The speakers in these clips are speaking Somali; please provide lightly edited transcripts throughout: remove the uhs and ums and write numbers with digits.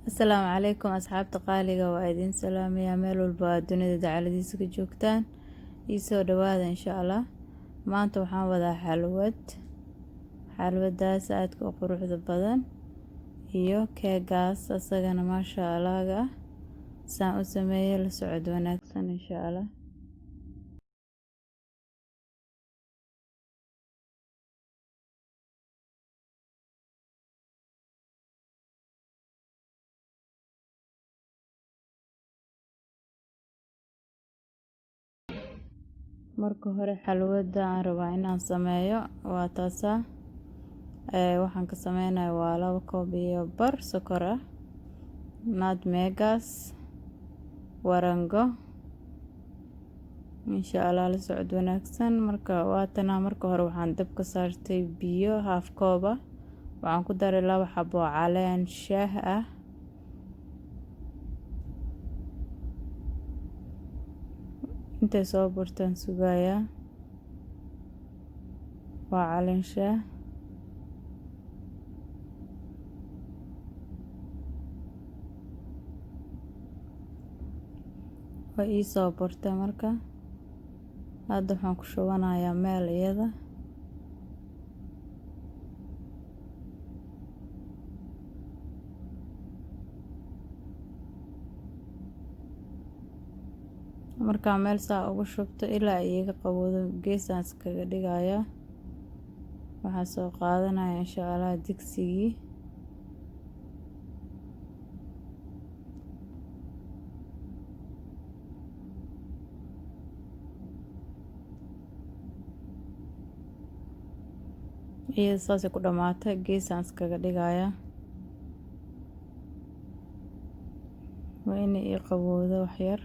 Asalaamu calaykum asxaabta qaaliga waa idin salaamaya meel walba aad dunida dacaladiisa ka joogtaan ii soo dhawaada insha Allah. Maanta waxaan wadaa xalwadaas aadka u quruxda badan iyo keegaas asagana maasha Allah saan u sameeyay la socod wanaagsan insha Allah. Marka hore xalwada aan rabaa inaan sameeyo waa taasa waxaan ka sameynayaa waa 2 koob iyo bar sokor ah, nutmegas, warango insha Allah la socod wanaagsan. Marka hore waxaan dabka saartay biyo half koob ah, waxaan ku daray 2 xabo caleen shaah ah, intay soo burtaan sugaya waa caleen shaah waa ii soo burtay. Marka hadda waxaan ku shubanayaa meel iyada marka meel saa ugu shubto ilaa iyaga qabowdo geesaan iskaga dhigayaa. waxaan soo qaadanayaa insha Allah digsigii iyada saas ku dhamaatay geesaan iskaga dhigayaa. waa inay ii qabowdo wax yar.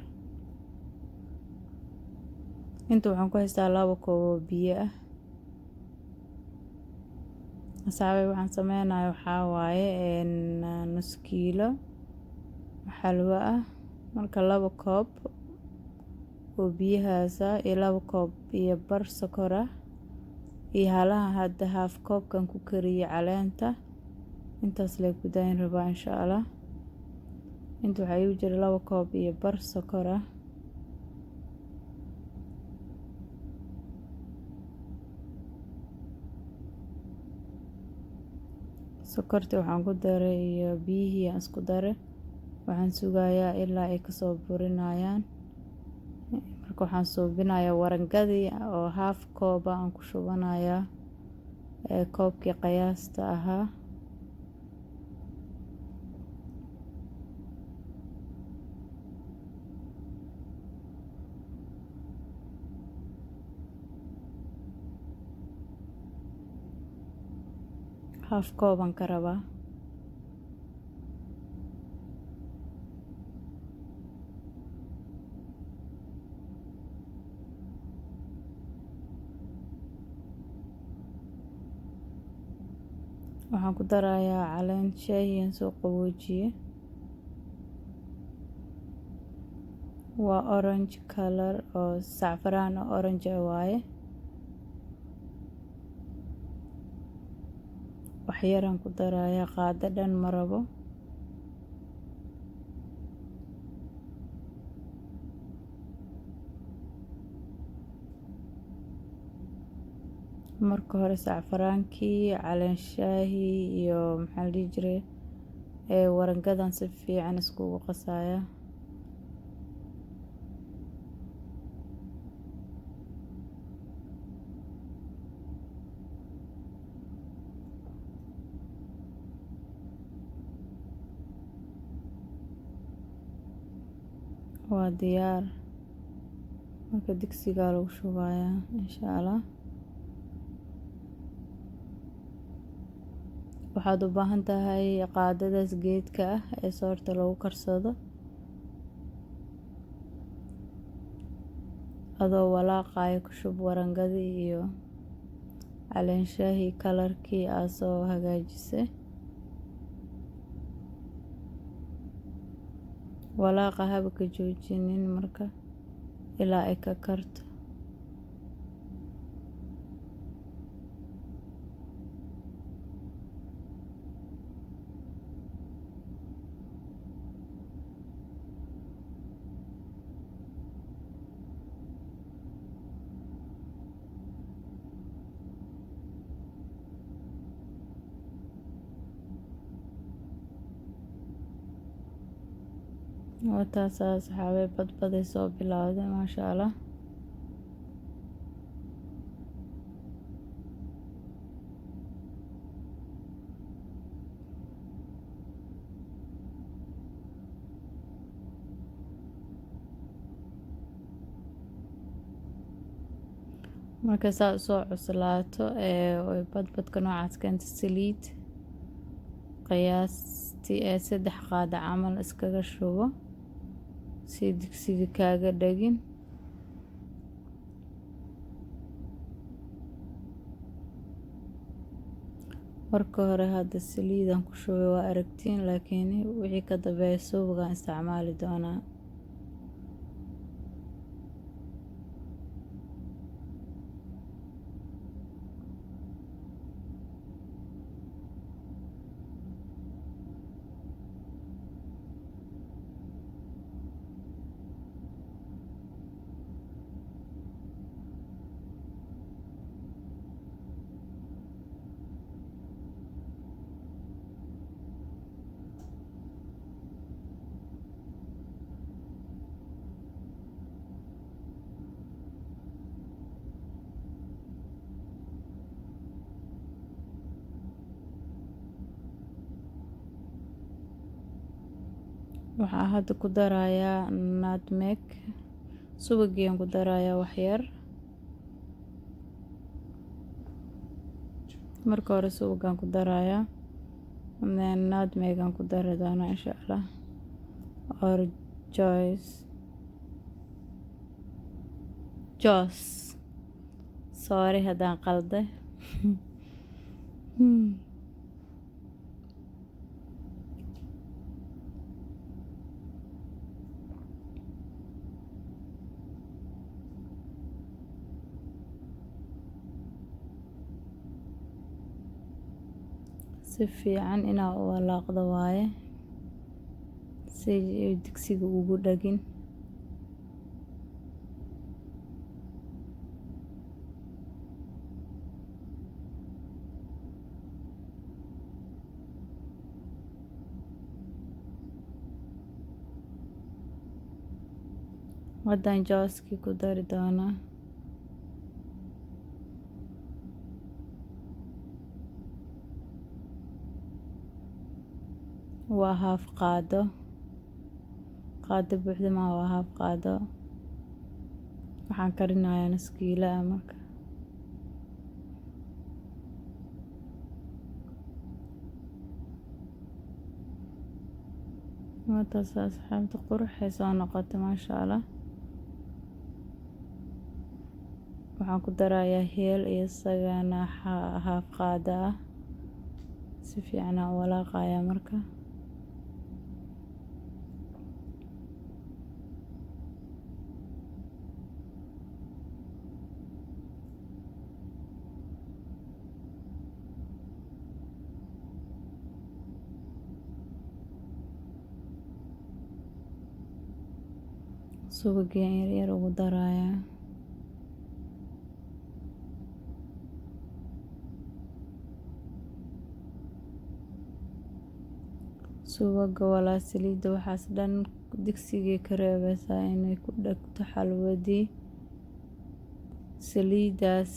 inta waxaan ku haystaa 2 koob oo biyo ah. asxaabay waxaan sameynayaa waxaa waaye nus kiilo xalwo ah. marka 2 koob oo biyahaas iyo 2 koob iyo bar sokor ah iyo halaha hadda half koobkan ku kariyay caleenta intaas lay ku dayn rabaa insha Allah. inta waxaa igu jira 2 koob iyo bar sokor ah. sokorta waxaan ku daray iyo biyihii aan isku daray waxaan sugayaa ilaa ay ka soo burinayaan. marka waxaan suubinayaa warangadii oo half koob aan ku shubanayaa koobkii qiyaasta ahaa. half koob aan ka rabaa. waxaan ku darayaa caleen shaah soo qaboojiye waa orange color oo saffron orange waaye. wax yaraan ku darayaa qaado dhan ma rabo. marka hore saffrankii caleen shaahi iyo maxaa la dhihi jiray warangadan si fiican iskugu qasaya. waa diyaar. marka digsiga lagu shubayaa insha Allah. waxaad u baahan tahay qaadadaas geedka ah ee soorta lagu karsado adoo walaaqaya ku shub warangadii iyo caleen shaahi kalarkii aad soo hagaajisay. walaaqa haba ka joojinin marka ilaa ay ka karto. wataas asxaabay badbaday soo bilowday maasha allah. marka saa soo cuslaato oy badbadka noocaas keento saliid qiyaastii 3 qaado camal iskaga shubo si digsiga kaaga dhagin. marka hore hadda saliidan ku shubay waa aragtiin, laakiin wixii ka dambeeya suugaan isticmaali doonaa. waxaa hadda ku darayaa nutmeg, subagiyaan ku darayaa wax yar. marka hore subagaan ku darayaa, nutmegaan ku dari doonaa insha allah, or Joss, sorry haddaan qalday. si fiican inaa u walaaqdo waaye si digsiga ugu dhagin. haddaan jooskii ku dari doonaa. waa haaf qaado buuxda ma waa haaf qaado. waxaan karinayaa nus kiilo marka. wataas asxaabta quruxay soo noqotay maasha allah. waxaan ku darayaa heel iyo isagana haaf qaado ah. si fiican aan walaaqayaa marka. subagiyaan yaryar ugu darayaa. subaga walaa saliidda waxaas dhan digsigii ka reebaysaa inay ku dhagto xalwadii. saliidaas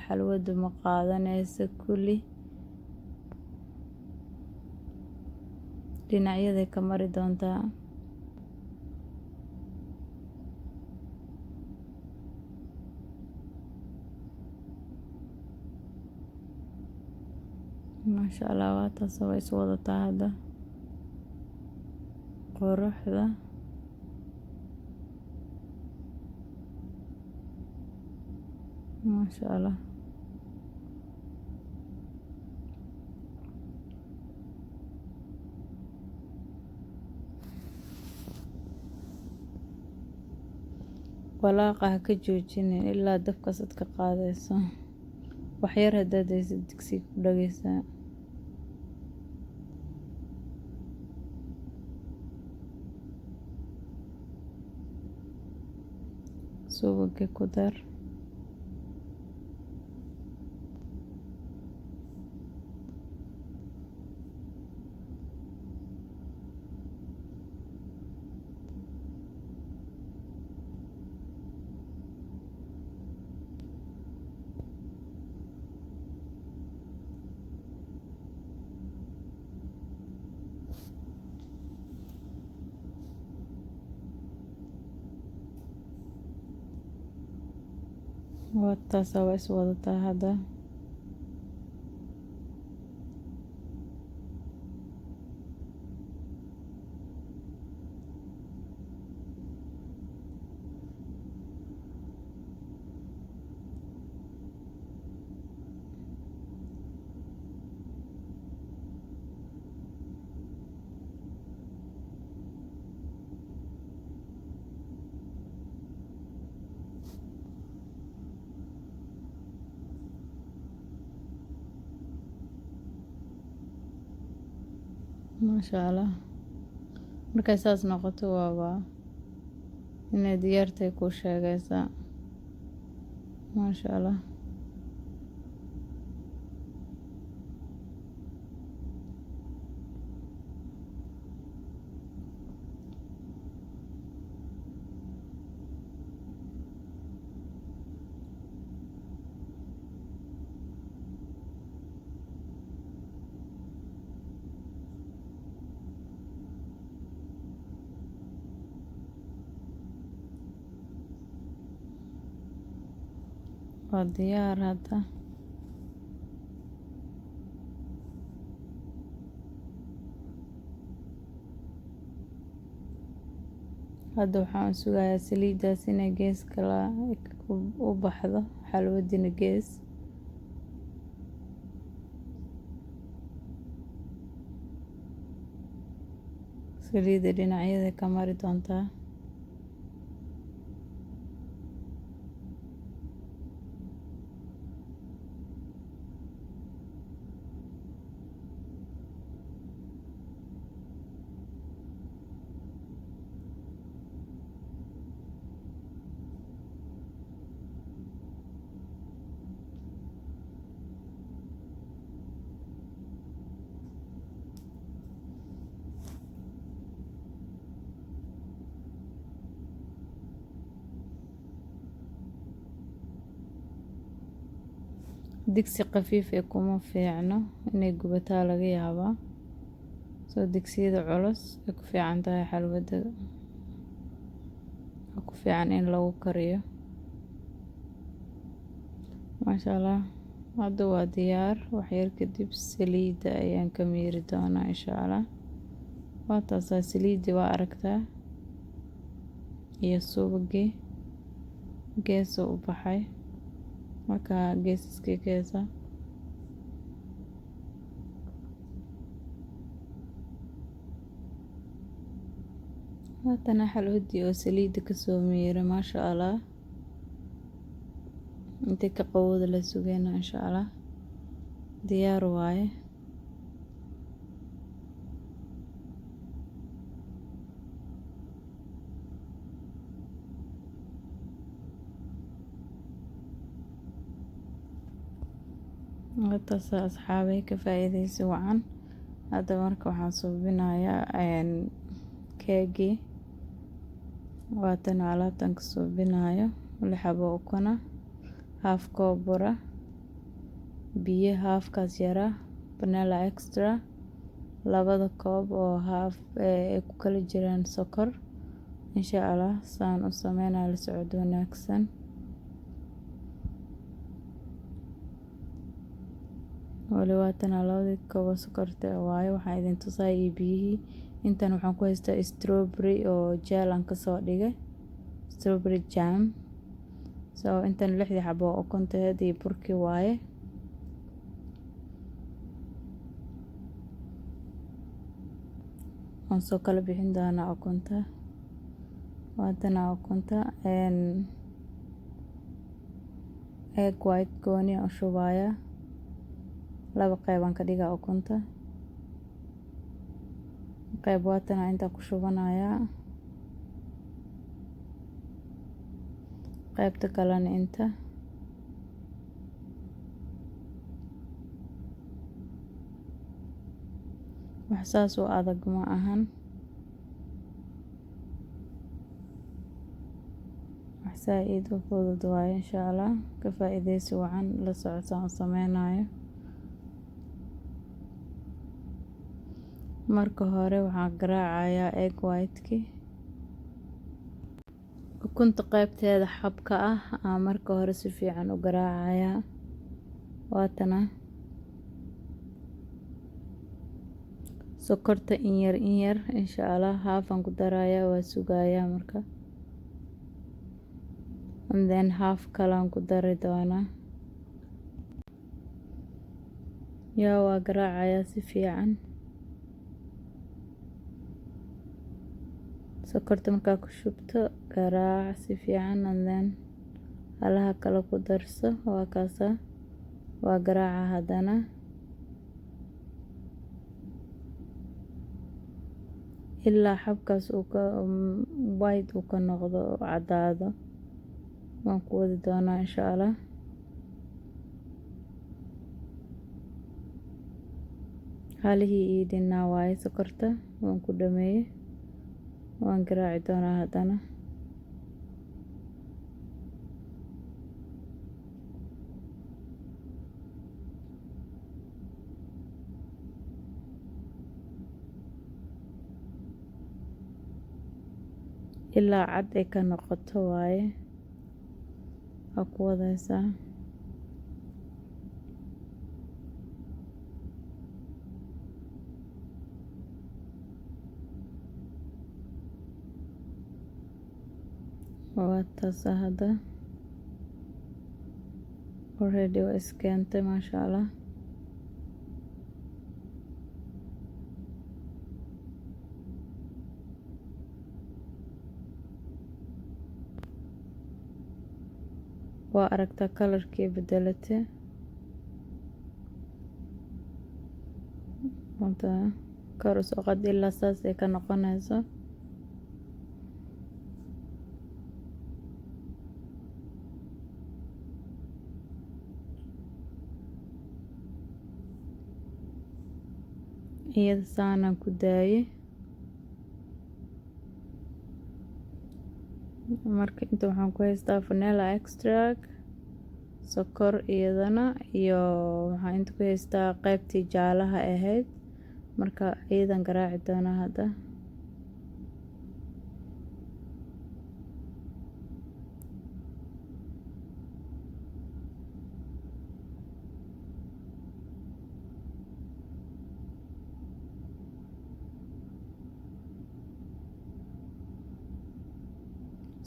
xalwada ma qaadanaysa kulli, dhinacyaday ka mari doontaa. maasha allah waataas way is wadataa hadda quruxda. maasha allah. walaaqa ha ka joojinin ilaa dabkaas aad ka qaadayso. wax yar haddaad haysid digsiga ku dhagaysaa. subaga ku dar. wataas waa is wadataa hadda. maasha allah. Markay saas noqoto waaba inay diyaartay ku sheegaysaa. maasha allah. waa diyaar hadda. hadda waxaan sugayaa saliidaas inay gees kala u baxdo, xalwadina gees. saliida dhinacyada ka mari doontaa. digsi qafiif ee kuma fiicno inay gubataa laga yaabaa. soo digsiyada culus ay ku fiican tahay xalwada, ku fiican in lagu kariyo. maasha allah. hadda waa diyaar. waxyar kadib saliida ayaan ka miiri doonaa insha allah. waa taasaa saliidii waa aragtaa iyo subagii geesoo u baxay. markaa geesaskii geesa waatana xalwadii oo saliida kasoo miira. maasha allah. intay ka qabowda la sugayna insha allah. diyaar waaye. wataasa asxaabay ka faa'iidaysi wacan. hadda marka waxaan suubinayaa keegii. waatana alaabtan ka suubinayo 6 xabo ukuna, haaf koob bura, biyo haafkaas yara, vanilla extra, 2 koob oo haaf ay ku kala jiraan sokor. insha allah saan u sameynaa la socod wanaagsan. wali waatana 2 koob oo sokorta waaye. waxaan idin tusaay biyihii. intan waxaan ku haystaa strawberry oo jeel aan kasoo dhigay, strawberry jam. soo intan 6 xabo oo ukunteed iyo burkii waaye. waan soo kala bixin doonaa ukunta. waatana ukunta egg white gooni oo shubaya. 2 qeybaan ka dhigaa ukunta. qeyb waatana inta ku shubanayaa, qeybta kalena inta. wax saas u adag ma ahan. wax saaid u fudud waaye insha allah. ka faa'iidaysi wacan. la socodsaan u sameynayo. marka hore waxaan garaacayaa egg white-ki. ukunta qaybteeda xabka ah aan marka hore si fiican u garaacayaa. Waatana sokorta in yar insha Allah haafan ku darayaa, waa sugayaa marka, and then half kalaan ku dari doonaa. waa garaacayaa si fiican. sokorta markaa ku shubto garaac si fiican, and then halaha kale ku darso. waa kaasa, waa garaaca haddana ilaa xabkaas uu ka white uu ka noqdo oo cadaado. waan ku wadi doonaa insha Allah. halihii ii dhinaa waaye sokorta, waan ku dhameeyey. waan garaaci doonaa haddana. ilaa cad ay ka noqoto waaye, waa ku wadaysaa. waa taasa hadda already waa iskeentay maasha Allah. waa aragtaa kalarkii bedelate. kor u soo qad ilaa saas ay ka noqonayso. iyada saanaan ku daayay. marka inta waxaan ku haystaa vanilla extract, sokor iyadana, iyo waxaan inta ku haystaa qaybtii jaalaha ahayd. marka iyadan garaaci doonaa hadda.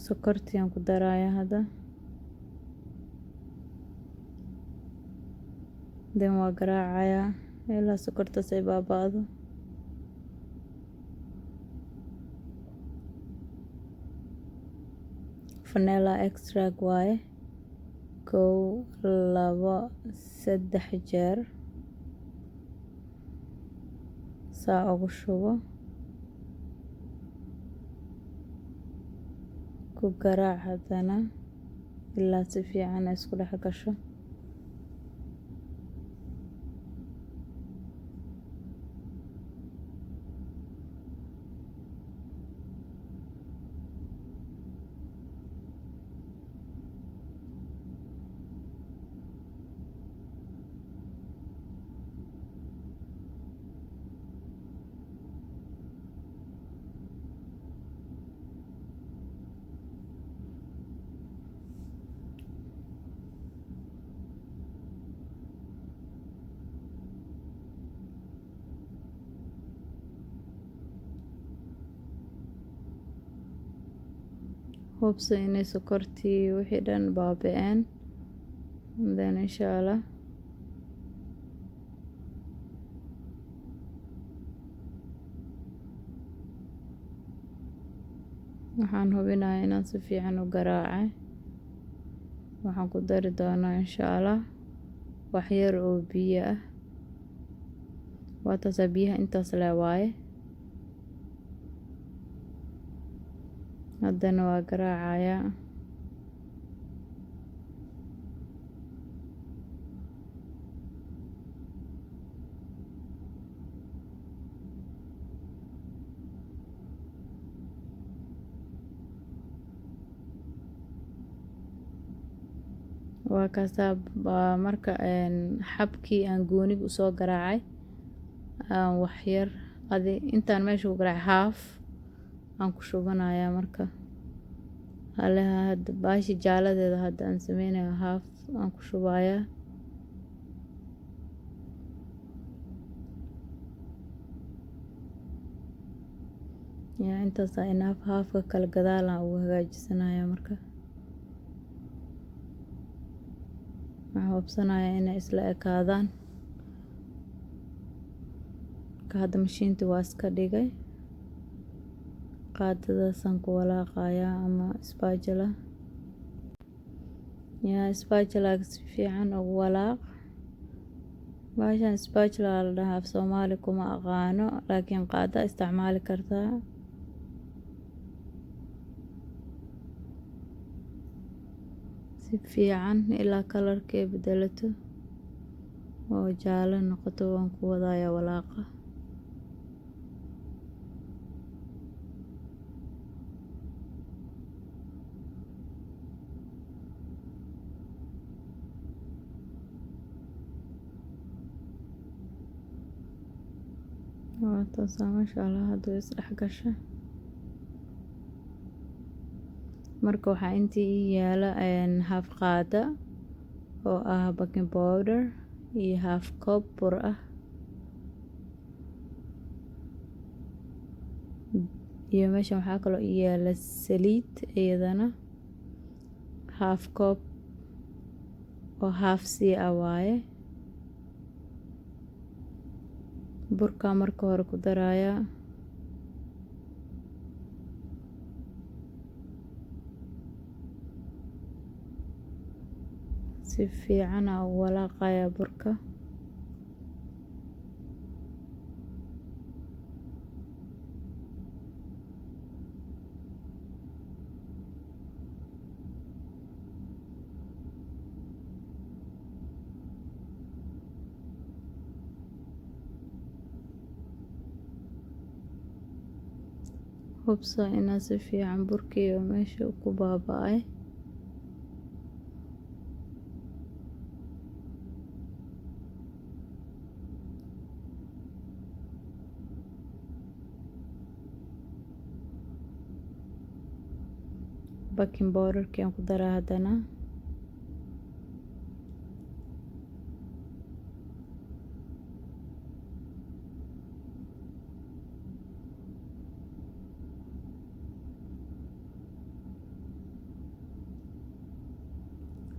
sokortii aan ku darayaa hadda, then waa garaacayaa ilaa sokortaas ay baaba'do. vanilla extract waaye, 1 2 3 jeer saa ugu shubo. ku garaac haddana ilaa si fiican ay isku dhex gasho. hubso inay sokortii wixii dhan baaba'een, then insha Allah waxaan hubinayaa inaan si fiican u garaacay. waxaan ku dari doonaa insha Allah wax yar oo biyo ah. waa taasa biyaha intaas le waaye. haddana waa garaacayaa. waa kaasa marka xabkii aan goonig u soo garaacay wax yar intaan meesha ku garaacay half aan ku shubanayaa. marka Halaha hadda baashi jaaladeeda hadda aan sameynayo haaf aan ku shubayaa. yaa intaas enough. Haafka kala gadaal aan ugu hagaajisanayaa marka. waxaan hubsanayaa inay isla ekaadaan. ka hadda mashiinta waa iska dhigay. qaadadaasaan ku walaaqayaa ama spatula. spatula si fiican ugu walaaq. baashan spatula la dhahaa af Soomaali kuma aqaano, laakiin qaada isticmaali kartaa. si fiican ilaa kalarkay bedelato oo jaalo noqoto waan ku wadayaa walaaqa. taasaa masha Allah hadda way isdhex gasha. marka waxaa intii ii yaala haaf qaada oo ah baking powder iyo haaf koob bur ah iyo meeshan waxaa kaloo ii yaala saliid iyadana haaf koob oo haaf sii ah waaye. burka marka hore ku darayaa. si fiican aan u walaaqayaa burka. hubso inaa si fiican burkii oo meesha ku baaba'ay. baking powderkii aan ku daraa haddana.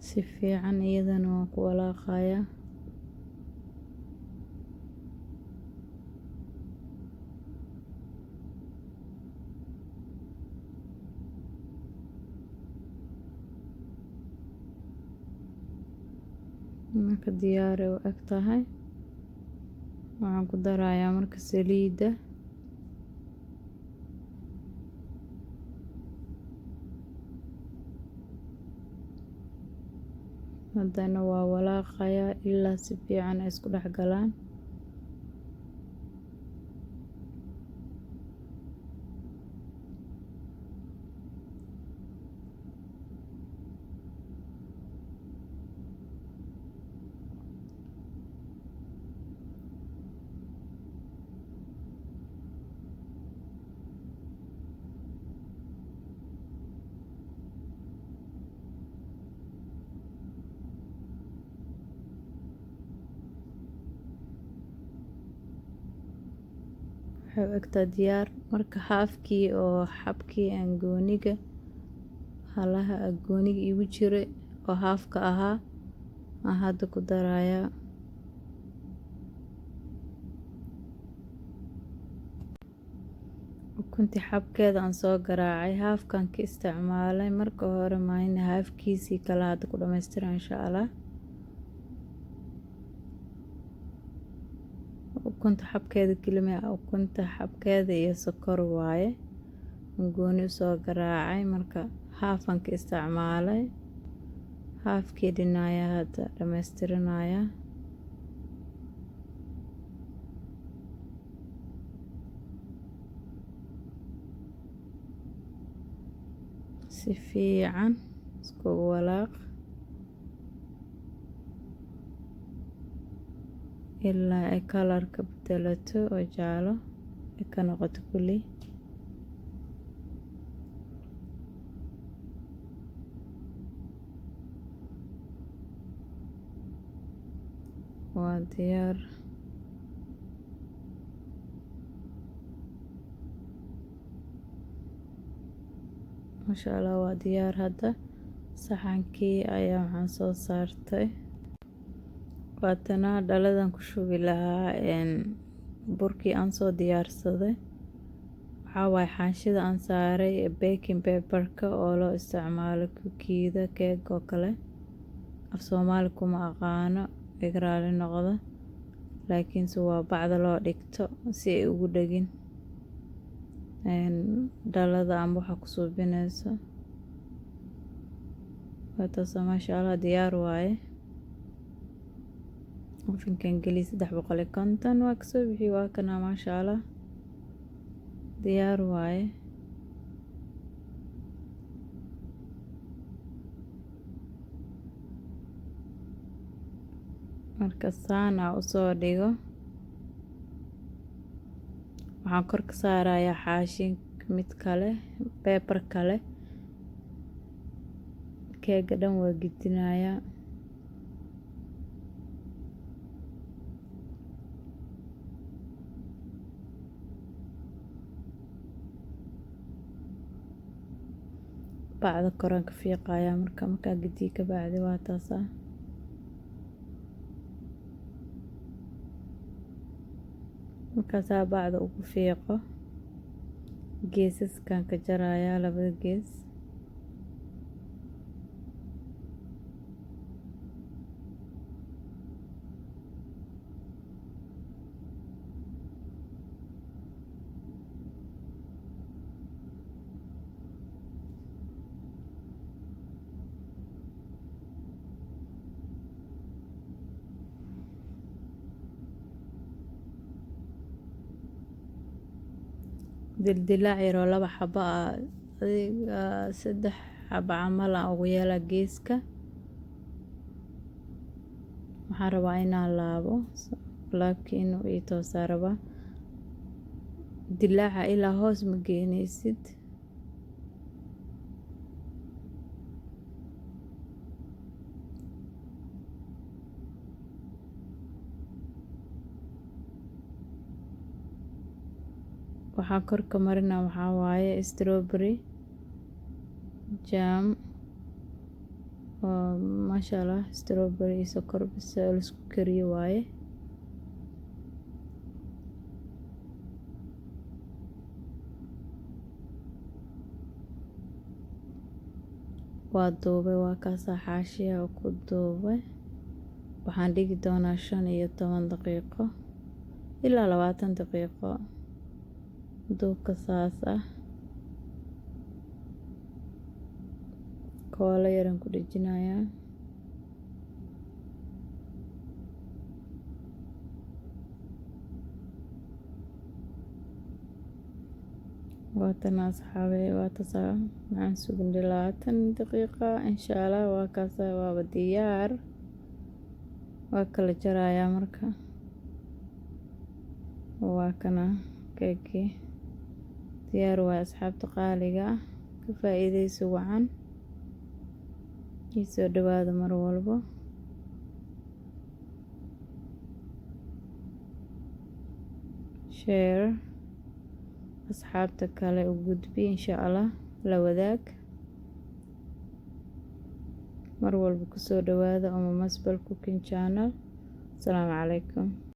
si fiican iyadana waan ku walaaqayaa. marka diyaar u eg tahay waxaan ku darayaa marka saliida. haddana waa walaaqayaa ilaa si fiican ay isku dhex galaan. waxay u egtaa diyaar. marka haafkii oo xabkii aan gooniga halaha gooniga igu jiray oo haafka ahaa aan hadda ku darayaa. ukuntii xabkeeda aan soo garaacay haafkan ka isticmaalay marka hore maayna haafkiisii kala hadda ku dhammaystiran insha Allah. ukunta xabkeeda kelima ukunta xabkeeda iyo sokor waaye gooni u soo garaacay marka haafan ka isticmaalay. haafkii dhinaaya hadda dhammaystiranaya. si fiican isku walaaq ilaa ay kalarka bedelato oo jaalo ay ka noqoto kulli. waa diyaar. Masha Allah, waa diyaar. Hadda saxankii ayaa waxaan soo saartay. Waatana dhaladan ku shubi lahaa burkii aan soo diyaarsaday. waxaa waaye xaanshida aan saaray baking paperka oo loo isticmaalo kukiida keeg oo kale. af Soomaali kuma aqaano, igraali noqda, laakiinse waa bacda loo dhigto si ay ugu dhagin dhalada ama waxa ku suubinayso. waataasa maasha Allah, diyaar waaye. ofinkan geli 350 waa kasoo bixi. waa kana maasha Allah, diyaar waaye. marka saana usoo dhigo, waxaan kor ka saarayaa xaashin mid kale, paper kale. keega dhan waa gidinayaa. bacda koraan ka fiiqayaa markaa gidii ka bacdi. waa taasa markaasaa bacda ugu fiiqo, geesaskan ka jarayaa labada gees. dildilaac yaroo 2 xabo ah, adiga 3 xabo camal aan ugu yeelaa geeska. waxaan rabaa inaan laabo, laabkii inuu ii toosaa rabaa. dilaaca ilaa hoos ma geenaysid. waxaan korka marina waxaa waaye strawberry jam oo maasha Allah, strawberry iyo sokor bis la isku kariyo waaye. waa duubay, waa kaasaa xaashiya ku duubay. waxaan dhigi doonaa 15 daqiiqo ilaa 20 daqiiqo. duubka saas ah. koola yaran ku dhejinayaa. waatana asxaabe, waataasa maxaan sugan 20 daqiiqa insha Allah. waa kaasa, waaba diyaar. waa kala jarayaa marka. waa kana keegii diyaar waa. asxaabta qaaliga ah, ka faa'iidayso wacan. soo dhawaada mar walbo. share asxaabta kale u gudbi insha Allah. la wadaag mar walba. ku soo dhawaada Masbel Cooking Channel. Assalaamu calaykum.